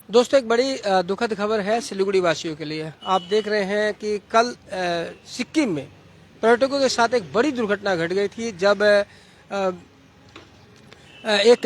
दोस्तों, एक बड़ी दुखद खबर है सिलीगुड़ी वासियों के लिए। आप देख रहे हैं कि कल सिक्किम में पर्यटकों के साथ एक बड़ी दुर्घटना घट गई थी, जब एक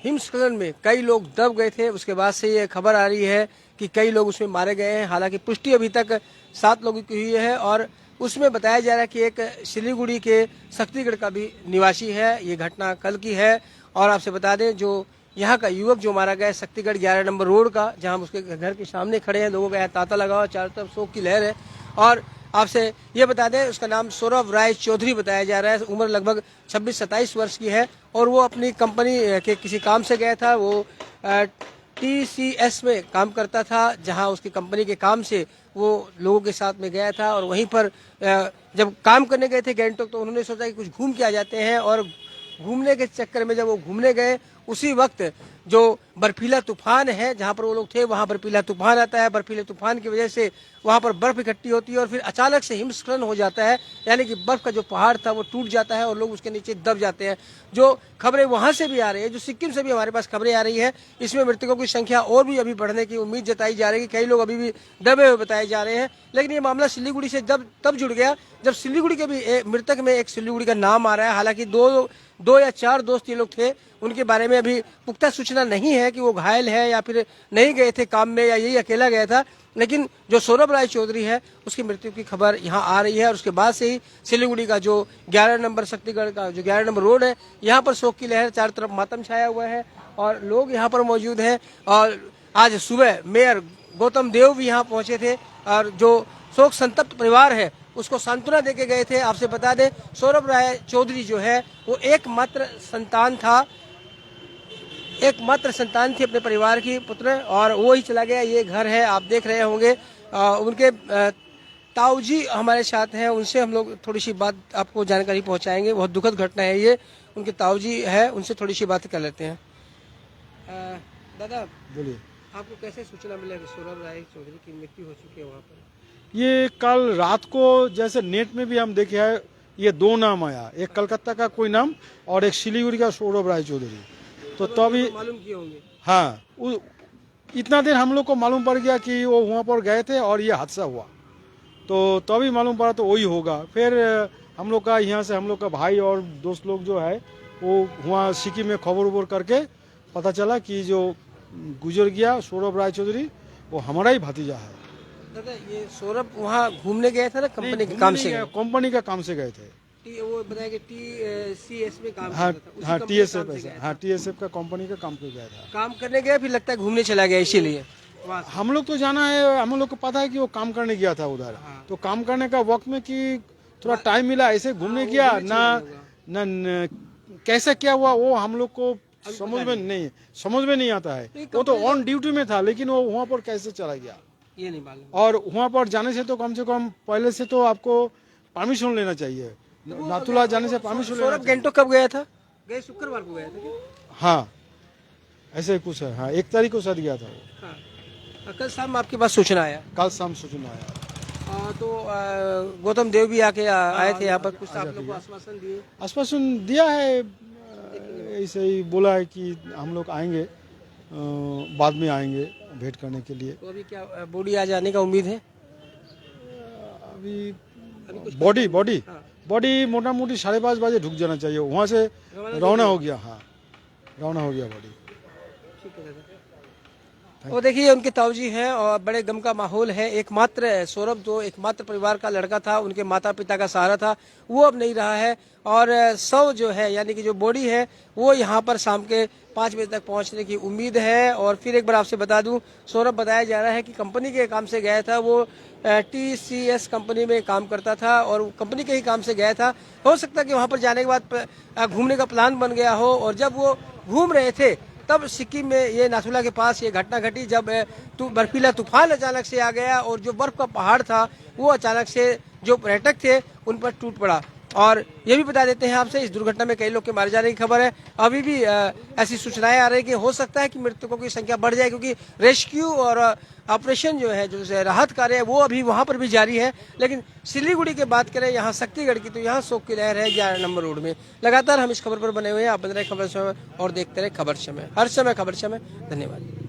हिमस्खलन में कई लोग दब गए थे। उसके बाद से ये खबर आ रही है कि कई लोग उसमें मारे गए हैं। हालांकि पुष्टि अभी तक 7 लोगों की हुई है और उसमें बताया जा रहा है कि एक सिलीगुड़ी के शक्तिगढ़ का भी निवासी है। ये घटना कल की है और आपसे बता दें, जो यहाँ का युवक जो मारा गया शक्तिगढ़ 11 नंबर रोड का, जहाँ उसके घर के सामने खड़े हैं, लोगों का यहाँ तांता लगा हुआ, चारों तरफ शोक की लहर है। और आपसे ये बता दें, उसका नाम सौरभ राय चौधरी बताया जा रहा है। उम्र लगभग 26-27 वर्ष की है और वो अपनी कंपनी के किसी काम से गया था। वो TCS में काम करता था, जहां उसकी कंपनी के काम से वो लोगों के साथ में गया था। और वहीं पर जब काम करने गए थे गैंगटॉक, तो उन्होंने सोचा कि कुछ घूम के आ जाते हैं। और घूमने के चक्कर में जब वो घूमने गए, उसी वक्त जो बर्फीला तूफान है, जहां पर वो लोग थे वहां बर्फीला तूफान आता है। बर्फीले तूफान की वजह से वहां पर बर्फ इकट्ठी होती है और फिर अचानक से हिमस्खलन हो जाता है, यानी कि बर्फ का जो पहाड़ था वो टूट जाता है और लोग उसके नीचे दब जाते हैं। जो खबरें वहां से भी आ रही है, जो सिक्किम से भी हमारे पास खबरें आ रही है, इसमें मृतकों की संख्या और भी अभी बढ़ने की उम्मीद जताई जा रही है। कई लोग अभी भी दबे हुए बताए जा रहे हैं। लेकिन ये मामला सिलीगुड़ी से तब जुड़ गया जब सिलीगुड़ी के भी मृतक में एक सिलीगुड़ी का नाम आ रहा है। हालांकि दो या चार दोस्त ये लोग थे, उनके बारे में अभी पुख्ता सूचना नहीं है कि वो घायल है या फिर नहीं गए थे काम में, या यही अकेला गया था। लेकिन जो सौरभ राय चौधरी है, उसकी मृत्यु की खबर यहाँ आ रही है। और उसके बाद से ही सिलीगुड़ी का जो 11 नंबर शक्तिगढ़ का जो 11 नंबर रोड है, यहाँ पर शोक की लहर, चारों तरफ मातम छाया हुआ है और लोग यहाँ पर मौजूद हैं। और आज सुबह मेयर गौतम देव भी यहाँ पहुंचे थे और जो शोक संतप्त परिवार है उसको सांत्वना देके गए थे। आपसे बता दें, सौरभ राय चौधरी जो है वो एकमात्र संतान थी अपने परिवार की, पुत्र, और वो ही चला गया। ये घर है, आप देख रहे होंगे। उनके ताऊ जी हमारे साथ हैं, उनसे हम लोग थोड़ी सी बात आपको जानकारी पहुंचाएंगे। बहुत दुखद घटना है ये। उनके ताऊ जी है, उनसे थोड़ी सी बात कर लेते हैं। दादा बोलिए। आपको कैसे सूचना मिला कि सौरभ राय चौधरी की मृत्यु हो चुकी है वहाँ पर? ये कल रात को जैसे नेट में भी हम देखे हैं, ये 2 नाम आया, एक कलकत्ता का कोई नाम और एक सिलीगुड़ी का सौरभ राय चौधरी। तो तभी मालूम किए होंगे। हाँ, इतना देर हम लोग को मालूम पड़ गया कि वो वहाँ पर गए थे और ये हादसा हुआ, तो तभी मालूम पड़ा तो वही होगा। फिर हम लोग का यहाँ से हम लोग का भाई और दोस्त लोग जो है वो वहाँ सिक्किम में खबर उबर करके पता चला कि जो गुजर गया सौरभ राय चौधरी, वो हमारा ही भतीजा है। दादा, ये सौरभ वहाँ घूमने गया था ना, कंपनी के काम से? कंपनी का काम से गए थे। वो बताया कि TCS में काम हाँ, करता था। हाँ, TSF का कंपनी का काम पे गया था। काम करने गया, फिर लगता है घूमने चला गया, इसीलिए हम लोग तो जाना है, हम लोग को पता है कि वो काम करने गया था उधर। हाँ। तो काम करने का वक्त में कि थोड़ा टाइम मिला, ऐसे घूमने गया ना कैसे क्या हुआ वो हम लोग को समझ में नहीं आता है। वो तो ऑन ड्यूटी में था, लेकिन वो वहाँ पर कैसे चला गया ये नहीं मालूम। और वहाँ पर जाने से तो कम पहले से तो आपको परमिशन लेना चाहिए। नाथुला जाने से परमिशन लेना सौरभ गैंगटॉक कब गया था? गए शुक्रवार को गया था क्या? हाँ, ऐसे कुछ है। हाँ, 1 तारीख को शायद गया था वो। हाँ। कल शाम आपके पास सूचना आया? कल शाम सूचना आया। तो गौतम देव भी आए थे यहाँ पर, कुछ आप लोग को आश्वासन दिए? आश्वासन दिया है, ऐसे ही बोला है कि हम लोग आएंगे, बाद में आएंगे भेंट करने के लिए। तो अभी क्या बॉडी आ जाने का उम्मीद है? अभी बॉडी मोटा मोटी 5:30 बजे ढुक जाना चाहिए, वहाँ से रवाना हो गया। हाँ, रवाना हो गया बॉडी। ठीक है दादा। और देखिए, उनके ताऊजी हैं और बड़े गम का माहौल है। एकमात्र सौरभ जो एकमात्र परिवार का लड़का था, उनके माता पिता का सहारा था, वो अब नहीं रहा है। और शव जो है, यानी कि जो बॉडी है, वो यहाँ पर शाम के 5 बजे तक पहुँचने की उम्मीद है। और फिर एक बार आपसे बता दूं, सौरभ बताया जा रहा है कि कंपनी के काम से गया था। वो TCS कंपनी में काम करता था और कंपनी के ही काम से गया था। हो सकता है कि वहाँ पर जाने के बाद घूमने का प्लान बन गया हो, और जब वो घूम रहे थे तब सिक्किम में ये नाथुला के पास ये घटना घटी, जब बर्फीला तूफान अचानक से आ गया और जो बर्फ का पहाड़ था वो अचानक से जो पर्यटक थे उन पर टूट पड़ा। और ये भी बता देते हैं आपसे, इस दुर्घटना में कई लोग के मारे जाने की खबर है। अभी भी ऐसी सूचनाएं आ रही है कि हो सकता है कि मृतकों की संख्या बढ़ जाए, क्योंकि रेस्क्यू और ऑपरेशन जो है, जो राहत कार्य है, वो अभी वहां पर भी जारी है। लेकिन सिलीगुड़ी की बात करें, यहाँ शक्तिगढ़ की, तो यहाँ शोक की लहर है 11 नंबर रोड में। लगातार हम इस खबर पर बने हुए हैं। आप बन रहे खबर समय और देखते रहे खबर समय, हर समय खबर समय। धन्यवाद।